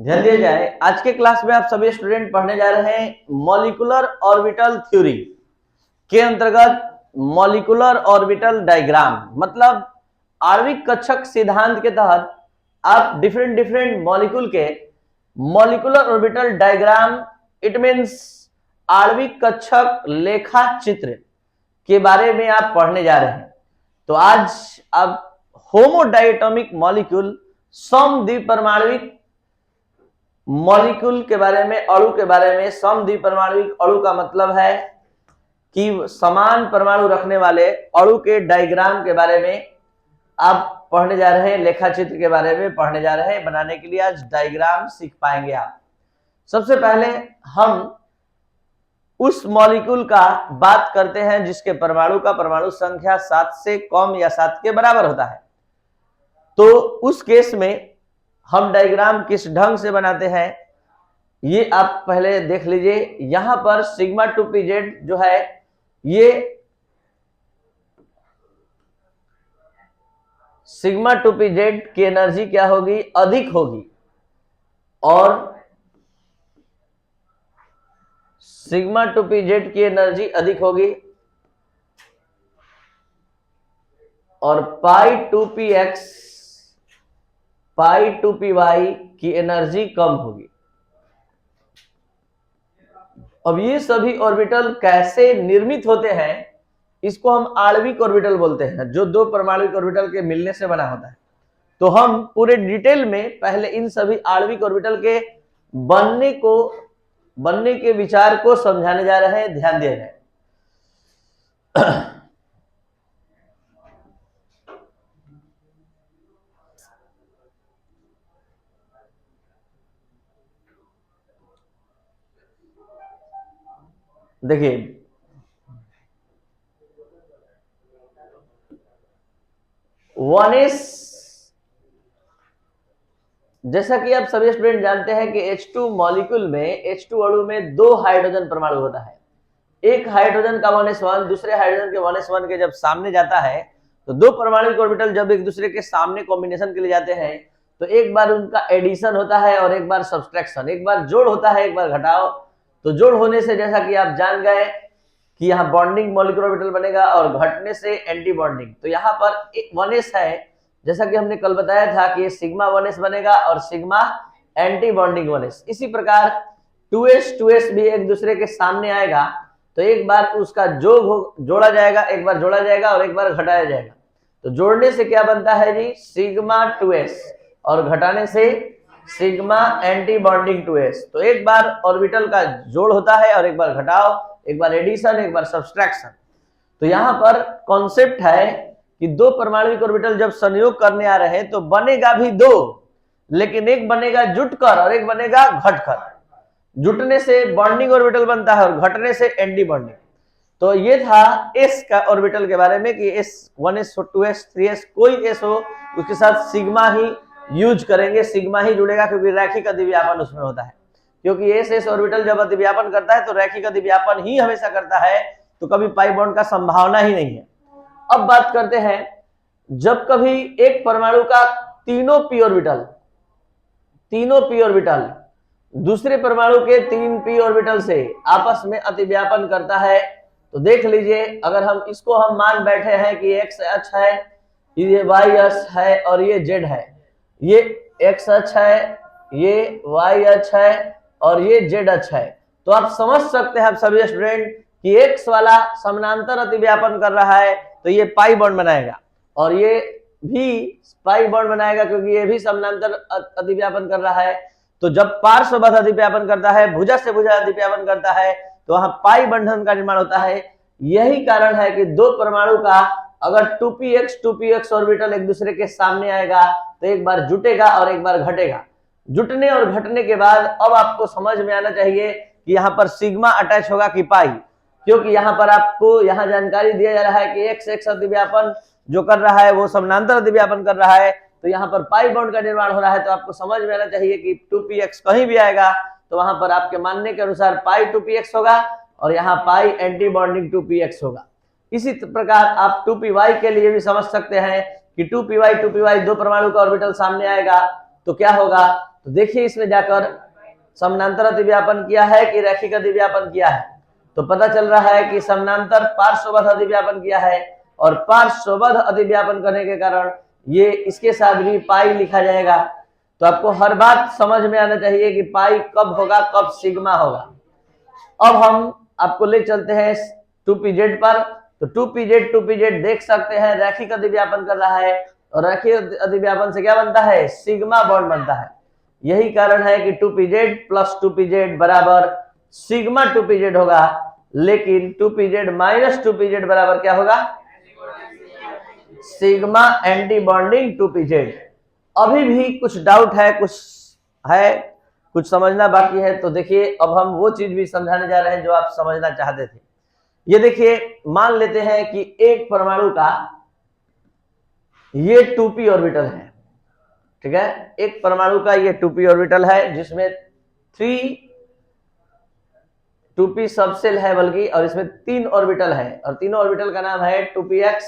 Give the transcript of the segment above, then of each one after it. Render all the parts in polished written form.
ध्यान दिया जाए, आज के क्लास में आप सभी स्टूडेंट पढ़ने जा रहे हैं मॉलिक्यूलर ऑर्बिटल थ्योरी के अंतर्गत मॉलिक्यूलर ऑर्बिटल डायग्राम, मतलब आणविक कक्षक सिद्धांत के तहत आप डिफरेंट मॉलिक्यूल के molecular orbital diagram, it means आणविक कक्षक लेखा चित्र के बारे में आप पढ़ने जा रहे हैं। तो आज आप होमोडायटोमिक मॉलिक्यूल, समद्विपरमाणुविक मॉलिक्यूल के बारे में, अणु के बारे में। समद्विपरमाणुविक अणु का मतलब है कि समान परमाणु रखने वाले अणु के डायग्राम के बारे में आप पढ़ने जा रहे हैं, लेखा चित्र के बारे में पढ़ने जा रहे हैं। बनाने के लिए आज डायग्राम सीख पाएंगे आप। सबसे पहले हम उस मॉलिक्यूल का बात करते हैं जिसके परमाणु का परमाणु संख्या 7 से कम या 7 के बराबर होता है। तो उस केस में हम डायग्राम किस ढंग से बनाते हैं ये आप पहले देख लीजिए। यहां पर सिग्मा 2pz जो है, ये सिग्मा 2pz की एनर्जी क्या होगी? अधिक होगी। और सिग्मा 2pz की एनर्जी अधिक होगी और पाई 2px, पाई 2py की एनर्जी कम होगी। अब ये सभी ऑर्बिटल कैसे निर्मित होते हैं, इसको हम आणविक ऑर्बिटल बोलते हैं, जो दो परमाणुविक ऑर्बिटल के मिलने से बना होता है। तो हम पूरे डिटेल में पहले इन सभी आणविक ऑर्बिटल के बनने के विचार को समझाने जा रहे हैं। ध्यान दिया जाए। देखिए, जैसा कि आप सभी स्टूडेंट जानते हैं कि H2 मॉलिक्यूल में, H2 अणु में 2 हाइड्रोजन परमाणु होता है। एक हाइड्रोजन का 1s1 दूसरे हाइड्रोजन के 1s1 के जब सामने जाता है, तो दो परमाणु ऑर्बिटल जब एक दूसरे के सामने कॉम्बिनेशन के लिए जाते हैं, तो एक बार उनका एडिशन होता है और एक बार सब्सट्रैक्शन, एक बार जोड़ होता है, एक बार घटाव। तो जोड़ होने से जैसा कि आप जान गए कि यहाँ बॉन्डिंग मॉलिक्यूलर ऑर्बिटल बनेगा और घटने से एंटी बॉन्डिंग। तो यहाँ पर 1s है, जैसा कि हमने कल बताया था कि ये सिग्मा 1s बनेगा और सिग्मा एंटी बॉन्डिंग 1s। इसी प्रकार 2s भी एक दूसरे के सामने आएगा, तो एक बार उसका जोड़ा जाएगा, एक बार जोड़ा जाएगा और एक बार घटाया जाएगा। तो जोड़ने से क्या बनता है जी? सिग्मा 2s, और घटाने से सिग्मा एंटी बॉन्डिंग 2s। तो एक बार ऑर्बिटल का जोड़ होता है और एक बार घटाव, एक बार एडिशन, एक बार सब्सट्रैक्शन। तो यहाँ पर कॉन्सेप्ट है कि दो परमाणुविक ऑर्बिटल जब संयोग करने आ रहे हैं तो बनेगा भी दो, लेकिन एक बनेगा जुटकर और एक बनेगा घटकर। जुटने से बॉन्डिंग ऑर्बिटल बनता है और घटने से एंटी बॉन्डिंग। तो ये था s का ऑर्बिटल के बारे में कि s 1s हो, 2s, 3s, कोई s हो उसके साथ सिग्मा ही यूज करेंगे, सिग्मा ही जुड़ेगा, क्योंकि रैखिक अधिव्यापन उसमें होता है। क्योंकि s ऑर्बिटल जब अधिव्यापन करता है तो रैखिक अधिव्यापन ही हमेशा करता है, तो कभी पाई बॉन्ड का संभावना ही नहीं है। अब बात करते हैं, जब कभी एक परमाणु का तीनों p ऑर्बिटल दूसरे परमाणु के 3p ऑर्बिटल से आपस में अतिव्यापन करता है, तो देख लीजिए, अगर हम इसको मान बैठे हैं कि x अक्ष है, ये y अक्ष है और ये z है, ये x अक्ष है, ये y अक्ष है और ये z अक्ष है, तो आप समझ सकते हैं आप सभी स्टूडेंट कि x वाला समानांतर अतिव्यापन कर रहा है तो ये पाई बॉन्ड बनाएगा, और ये भी पाई बॉन्ड बनाएगा क्योंकि ये भी समानांतर अतिव्यापन कर रहा है। तो जब पार्श्वबद्ध अतिव्यापन करता है, भुजा से भुजा अतिव्यापन करता है, तो वहां पाई बंधन का निर्माण होता है। यही कारण है कि दो परमाणु का अगर 2px ऑर्बिटल एक दूसरे के सामने आएगा तो एक बार जुटेगा और एक बार घटेगा। जुटने और घटने के बाद अब आपको समझ में आना चाहिए कि यहाँ पर सिग्मा अटैच होगा कि पाई, क्योंकि यहाँ पर आपको यहाँ जानकारी दिया जा रहा है कि x अतिव्यापन जो कर रहा है वो समानांतर अतिव्यापन कर रहा है, तो यहाँ पर पाई बॉन्ड का निर्माण हो रहा है। तो आपको समझ में आना चाहिए कि 2px कहीं भी आएगा तो वहां पर आपके मानने के अनुसार पाई 2px होगा और यहाँ पाई एंटी बॉन्डिंग 2px होगा। इसी प्रकार आप 2py के लिए भी समझ सकते हैं कि 2py दो परमाणु का ऑर्बिटल सामने आएगा तो क्या होगा, तो देखिए इसमें जाकर समानांतर अतिव्यापन किया है कि रैखिक अतिव्यापन किया है, तो पता चल रहा है कि समानांतर पार्श्वबद्ध अतिव्यापन किया है, और पार्श्वबद्ध अतिव्यापन करने के कारण ये इसके साथ भी पाई लिखा जाएगा। तो आपको हर बात समझ में आना चाहिए कि पाई कब होगा, कब सिग्मा होगा। अब हम आपको ले चलते हैं 2pz पर। तो 2pz देख सकते हैं रैखिक अतिव्यापन कर रहा है, और रैखिक अतिव्यापन से क्या बनता है, सिग्मा बॉन्ड बनता है। यही कारण है कि 2pz प्लस 2pz बराबर सिग्मा 2pz होगा, लेकिन 2pz माइनस 2pz बराबर क्या होगा, सिग्मा एंटी बॉन्डिंग 2pz। अभी भी कुछ डाउट है, कुछ समझना बाकी है, तो देखिए अब हम वो चीज भी समझाने जा रहे हैं जो आप समझना चाहते थे। ये देखिए, मान लेते हैं कि एक परमाणु का ये 2p ऑर्बिटल है, ठीक है, एक परमाणु का ये 2p ऑर्बिटल है जिसमें 3 2p सबसेल है बल्कि, और इसमें 3 ऑर्बिटल है, और तीनों ऑर्बिटल का नाम है 2px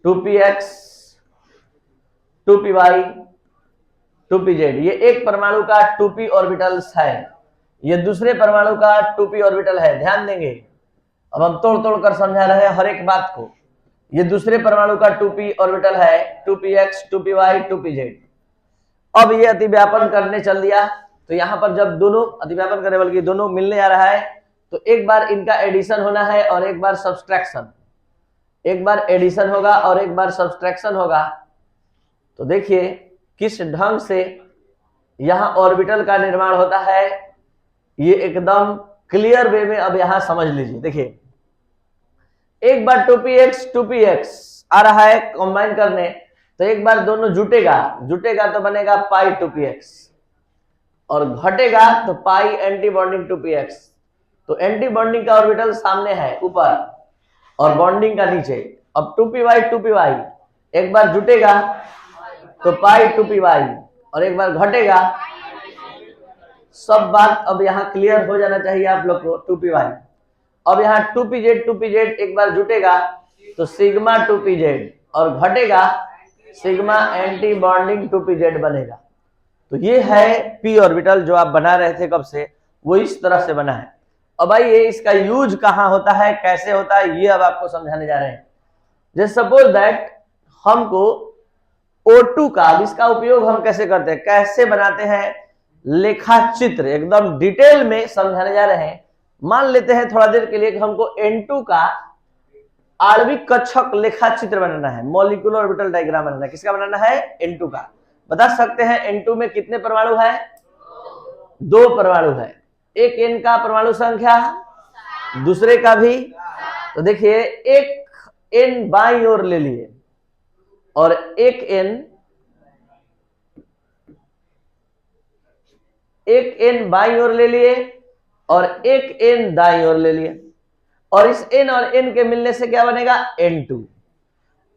2py 2pz। ये एक परमाणु का 2p ऑर्बिटल्स है, ये दूसरे परमाणु का 2p ऑर्बिटल है। ध्यान देंगे, अब हम तोड़ तोड़ कर समझा रहे हैं हर एक बात को। ये दूसरे परमाणु का 2p ऑर्बिटल है, 2px 2py 2pz। अब ये अतिव्यापन करने चल दिया, तो यहां पर जब दोनों अतिव्यापन करने बल्कि दोनों मिलने जा रहा है, तो एक बार इनका एडिशन होना है और एक बार सब्सट्रैक्शन, एक बार एडिशन होगा और एक बार सब्सट्रैक्शन होगा। तो देखिए किस ढंग से यहां ऑर्बिटल का निर्माण होता है, ये एकदम क्लियर वे में अब यहां समझ लीजिए। देखिए एक बार 2px आ रहा है कंबाइन करने, तो एक बार दोनों जुटेगा तो बनेगा पाई 2px, और घटेगा तो पाई एंटी बॉन्डिंग 2px। तो एंटी बॉन्डिंग का ऑर्बिटल सामने है ऊपर और बॉन्डिंग का नीचे। अब 2py एक बार जुटेगा तो पाई 2py, और एक बार घटेगा। सब बात अब यहाँ क्लियर हो जाना चाहिए आप लोग को। 2py, अब यहाँ 2pz एक बार जुटेगा तो सिग्मा 2pz, और घटेगा सिग्मा एंटी बॉन्डिंग 2pz बनेगा। तो ये है p ऑर्बिटल जो आप बना रहे थे कब से, वो इस तरह से बना है। अब आइए इसका यूज कहाँ होता है, कैसे होता है, ये अब आपको समझाने जा रहे हैं। जैसे सपोज दैट हमको O2 का, इसका उपयोग हम कैसे करते हैं, कैसे बनाते हैं, लेखा चित्र एकदम डिटेल में समझाने जा रहे हैं। मान लेते हैं थोड़ा देर के लिए कि हमको N2 का आणविक कक्षक लेखा चित्र बनाना है, मॉलिक्यूलर ऑर्बिटल डायग्राम बनाना है। किसका बनाना है, N2 का। बता सकते हैं N2 में कितने परमाणु है, 2 परमाणु है। एक N का परमाणु संख्या, दूसरे का भी। तो देखिए एक N बाईं ओर ले लिए और एक N बाईं ओर ले लिए और एक N दाईं ओर ले लिए, और इस N और N के मिलने से क्या बनेगा, N2।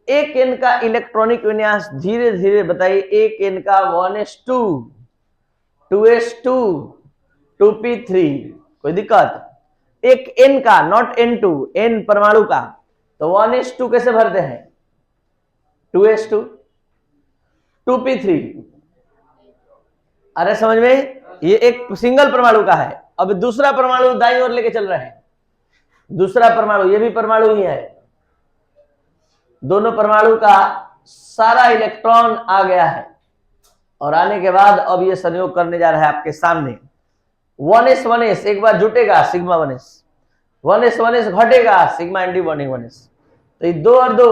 एक N का इलेक्ट्रॉनिक विन्यास धीरे धीरे बताइए। एक N का 1s2 2s2 2p3, कोई दिक्कत। एक N का, नॉट N2, N परमाणु का, तो 1s2 कैसे भरते हैं, 2s2 2p3। अरे समझ में, ये एक सिंगल परमाणु का है। अब दूसरा परमाणु दाईं ओर लेके चल रहे हैं, दूसरा परमाणु, ये भी परमाणु ही है। दोनों परमाणु का सारा इलेक्ट्रॉन आ गया है, और आने के बाद अब ये संयोग करने जा रहा है आपके सामने। 1s एक बार जुटेगा सिग्मा 1s घटेगा सिग्मा एंटी बॉन्डिंग 1s। तो ये 2 और 2,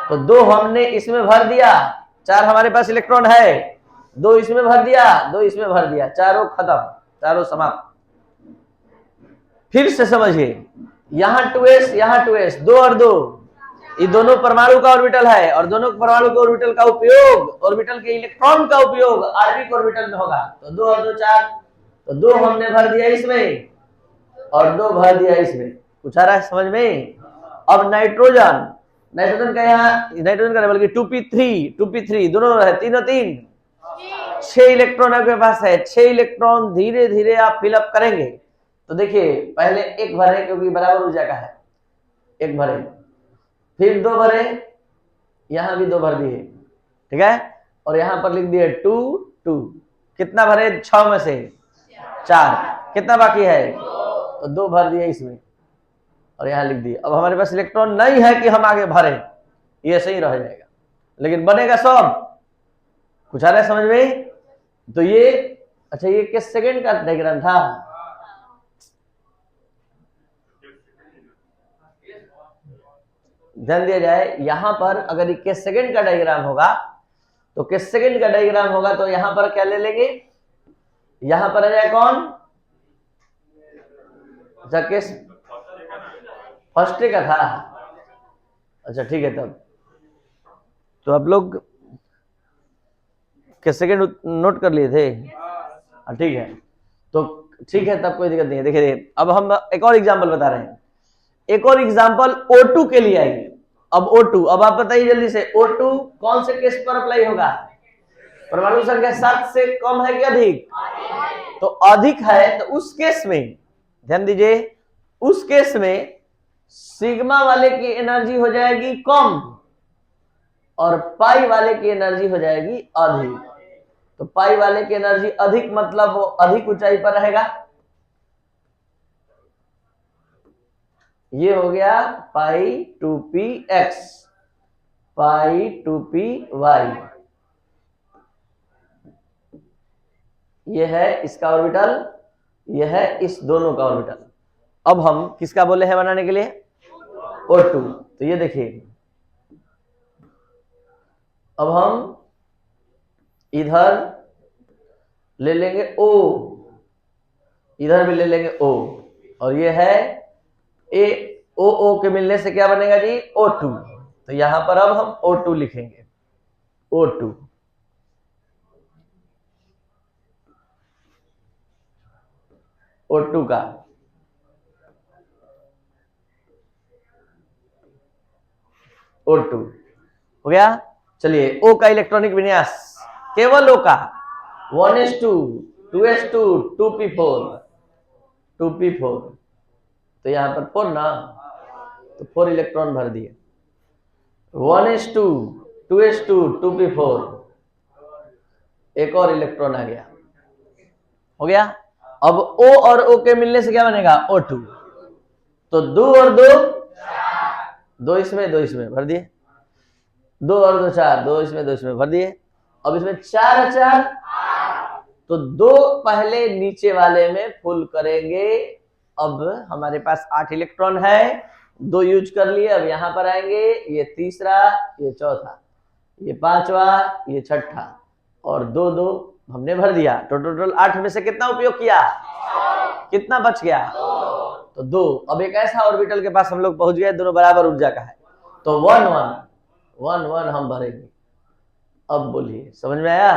तो 2 हमने इसमें भर दिया, 4 हमारे पास इलेक्ट्रॉन है, 2 इसमें भर दिया, 2 इसमें भर दिया, चारों खत्म, चारों समाप्त। फिर से समझिए, यहां 2s, यहां 2s, 2 और 2, ये दोनों परमाणु का ऑर्बिटल है, और दोनों परमाणु के ऑर्बिटल का उपयोग, ऑर्बिटल के इलेक्ट्रॉन का उपयोग आणविक ऑर्बिटल में होगा। तो 2 और 2 4, तो 2 हमने भर दिया इसमें और 2 भर दिया इसमें। कुछ आ रहा है समझ में। अब नाइट्रोजन का यहाँ, नाइट्रोजन का बल्कि 2p3 दोनों है, तीनों 3, 6 इलेक्ट्रॉन आपके पास है। 6 इलेक्ट्रॉन धीरे धीरे आप फिलअप करेंगे। तो देखिए पहले 1 भरे, क्योंकि बराबर ऊर्जा का है, 1 भरे, फिर 2 भरे, यहां भी 2 भर दिए, ठीक है, और यहां पर लिख दिए 2 2। कितना भरे 6 में से 4, कितना बाकी है, तो 2 भर दिए इसमें और यहां लिख दिए। अब हमारे पास इलेक्ट्रॉन नहीं है कि हम आगे भरें, ये सही रह जाएगा, लेकिन बनेगा सब। कुछ आ रहा है समझ में? तो ये अच्छा, ये किस सेकंड का डायग्राम था? ध्यान दिया जाए, यहां पर अगर 21 सेकंड का डायग्राम होगा तो किस सेकंड का डायग्राम होगा, तो यहां पर क्या ले लेंगे, यहां पर आ जाए कौन, अच्छा किस फर्स्ट का था, अच्छा ठीक है। तब तो आप लोग किस सेकंड नोट कर लिए थे, ठीक है, तो ठीक है, तब कोई दिक्कत नहीं है। देखिए अब हम एक और एग्जांपल बता रहे हैं, एक और एग्जांपल O2 के लिए आएंगे। अब O2, अब आप बताइए जल्दी से, O2 कौन से केस पर अप्लाई होगा? परमाणु संख्या 7 से कम है कि अधिक? तो अधिक है, तो उस केस में ध्यान दीजिए, उस केस में सिग्मा वाले की एनर्जी हो जाएगी कम और पाई वाले की एनर्जी हो जाएगी अधिक। तो पाई वाले की एनर्जी अधिक मतलब वो अधिक ऊंचाई पर रहेगा, ये हो गया पाई 2px, पाई 2py, ये है इसका ऑर्बिटल, ये है इस दोनों का ऑर्बिटल। अब हम किसका बोले हैं बनाने के लिए? O2। तो ये देखिए, अब हम इधर ले लेंगे O, इधर भी ले लेंगे O, और ये है ए ओ ओ के मिलने से क्या बनेगा जी? O2। तो यहां पर अब हम O2 लिखेंगे, O2। O2 का O2 हो गया। चलिए O का इलेक्ट्रॉनिक विन्यास, केवल O का 1s2 2s2 2p4 2p4, तो यहां पर 4 ना, तो 4 इलेक्ट्रॉन भर दिए, 1s2 2s2 2p4, एक और इलेक्ट्रॉन आ गया, हो गया। अब O और O के मिलने से क्या बनेगा? O2। तो 2 और 2 2 इसमें 2 इसमें भर दिए, 2 और 2 4, 2 इसमें 2 इसमें भर दिए। अब इसमें 4 है 4, तो 2 पहले नीचे वाले में फुल करेंगे। अब हमारे पास 8 इलेक्ट्रॉन है, 2 यूज कर लिए। अब यहां पर आएंगे, ये तीसरा, ये चौथा, ये पांचवा, ये छठा, और 2 2 हमने भर दिया। तो टोटल 8 में से कितना उपयोग किया, कितना बच गया? तो 2। अब एक ऐसा ऑर्बिटल के पास हम लोग पहुंच गए, दोनों बराबर ऊर्जा का है, तो 1 1 1 1 हम भरेंगे। अब बोलिए समझ में आया?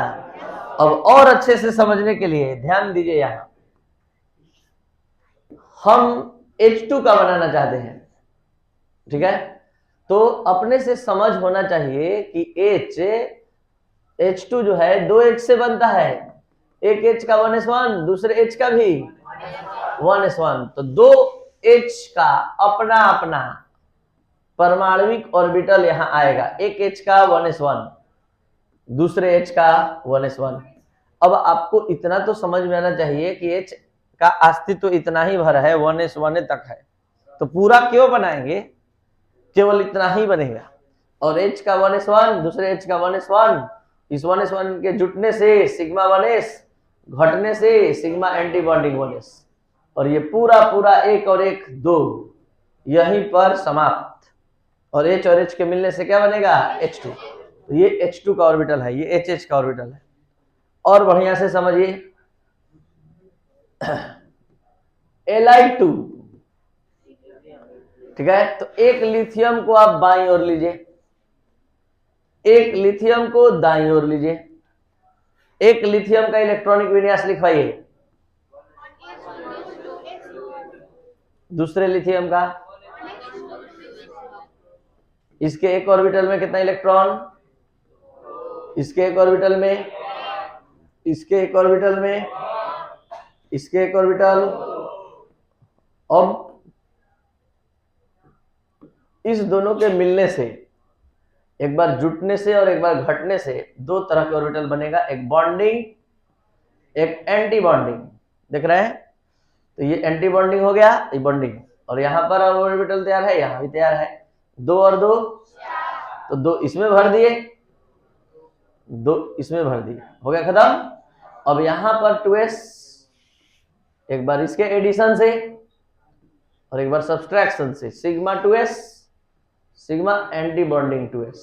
अब और अच्छे से समझने के लिए ध्यान दीजिए, यहां हम H2 का बनाना चाहते हैं, ठीक है, तो अपने से समझ होना चाहिए कि H2 जो है 2 H से बनता है, एक H का 1s1, दूसरे H का भी 1s1, तो 2 H का अपना अपना परमाणविक ऑर्बिटल यहां आएगा, एक H का 1s1, दूसरे H का 1s1। अब आपको इतना तो समझ में आना चाहिए कि H का अस्तित्व तो इतना ही भर है, 1s1 तक है, तो पूरा क्यों बनाएंगे, केवल इतना ही बनेगा। और H का 1s1, दूसरे H का 1s1, इस 1s1 के जुटने से सिग्मा 1s, घटने से सिग्मा एंटी बॉन्डिंग 1s, और ये पूरा पूरा 1 और 1 2 यहीं पर समाप्त। और H और H के मिलने से क्या बनेगा? H2। तो ये H2 का ऑर्बिटल है, ये HH का ऑर्बिटल है। और बढ़िया से समझिए, Li2, ठीक है, तो एक लिथियम को आप बाईं ओर लीजिए, एक लिथियम को दाईं ओर लीजिए, एक लिथियम का इलेक्ट्रॉनिक विन्यास लिखवाइए, दूसरे लिथियम का, इसके एक ऑर्बिटल में कितना इलेक्ट्रॉन, इसके एक ऑर्बिटल में, इसके एक ऑर्बिटल में, इसके एक ऑर्बिटल। अब इस दोनों के मिलने से एक बार जुटने से और एक बार घटने से दो तरह के ऑर्बिटल बनेगा, एक बॉन्डिंग, एक एंटी बॉन्डिंग। देख रहे हैं? तो ये एंटी बॉन्डिंग हो गया, ये बॉन्डिंग, और यहाँ पर ऑर्बिटल तैयार है, यहाँ भी तैयार है। 2 और 2 तो 2 इसमें भर दिए, 2 इसमें भर दिए, हो गया खत्म। अब यहाँ पर 2s, एक बार इसके एडिशन से और एक बार सब्सट्रैक्शन से, sigma 2s sigma anti bonding 2s।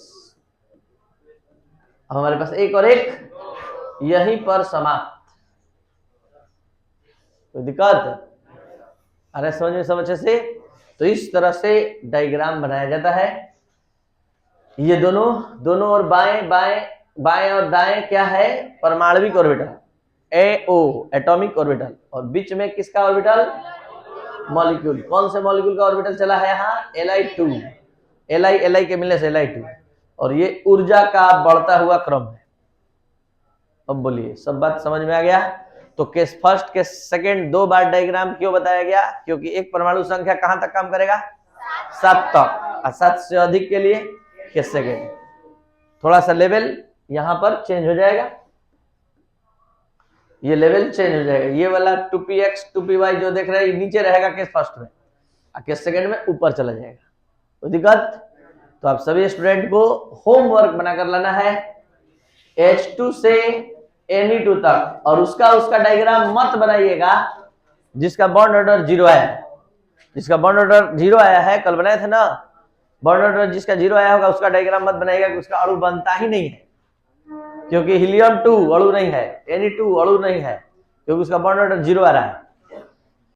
अब हमारे पास एक और एक, यहीं पर समाप्त। कोई दिक्कत? अरे समझ में सब अच्छे से? तो इस तरह से डायग्राम बनाया जाता है। ये दोनों और बाएं और दाएं क्या है? परमाणविक ऑर्बिटल, AO एटॉमिक ऑर्बिटल, और बीच में किसका ऑर्बिटल? मॉलिक्यूल। कौन से मॉलिक्यूल का ऑर्बिटल चला है यहाँ? Li2, Li के मिलने से Li2, और ये ऊर्जा का बढ़ता हुआ क्रम है। अब बोलिए, सब बात समझ में आ गया? तो केस फर्स्ट केस सेकंड 2 बार डायग्राम क्यों बताया गया? क्योंकि एक परमाणु संख्या कहां तक काम करेगा? 7 तक, और 7 से अधिक के लिए केस सेकंड। थोड़ा सा लेवल यहां पर चेंज हो जाएगा, ये लेवल चेंज हो जाएगा। ये वाला 2px 2py जो देख रहे हैं नीचे रहेगा केस फर्स्ट में, और केस सेकंड में ऊपर चला जाएगा। कोई दिक्कत? तो आप सभी स्टूडेंट को होमवर्क बनाकर लाना है H2 से Ne2 तक, और उसका डायग्राम मत बनाइएगा जिसका बॉन्ड ऑर्डर 0 आया है। जिसका बॉन्ड ऑर्डर 0 आया है, कल बनाए थे ना, बॉन्ड ऑर्डर जिसका 0 आया होगा उसका डायग्राम मत बनाइएगा, कि उसका अणु बनता ही नहीं है, क्योंकि हीलियम 2 अणु नहीं है, Ne2 अणु नहीं है, क्योंकि उसका बॉन्ड ऑर्डर 0 आ रहा है।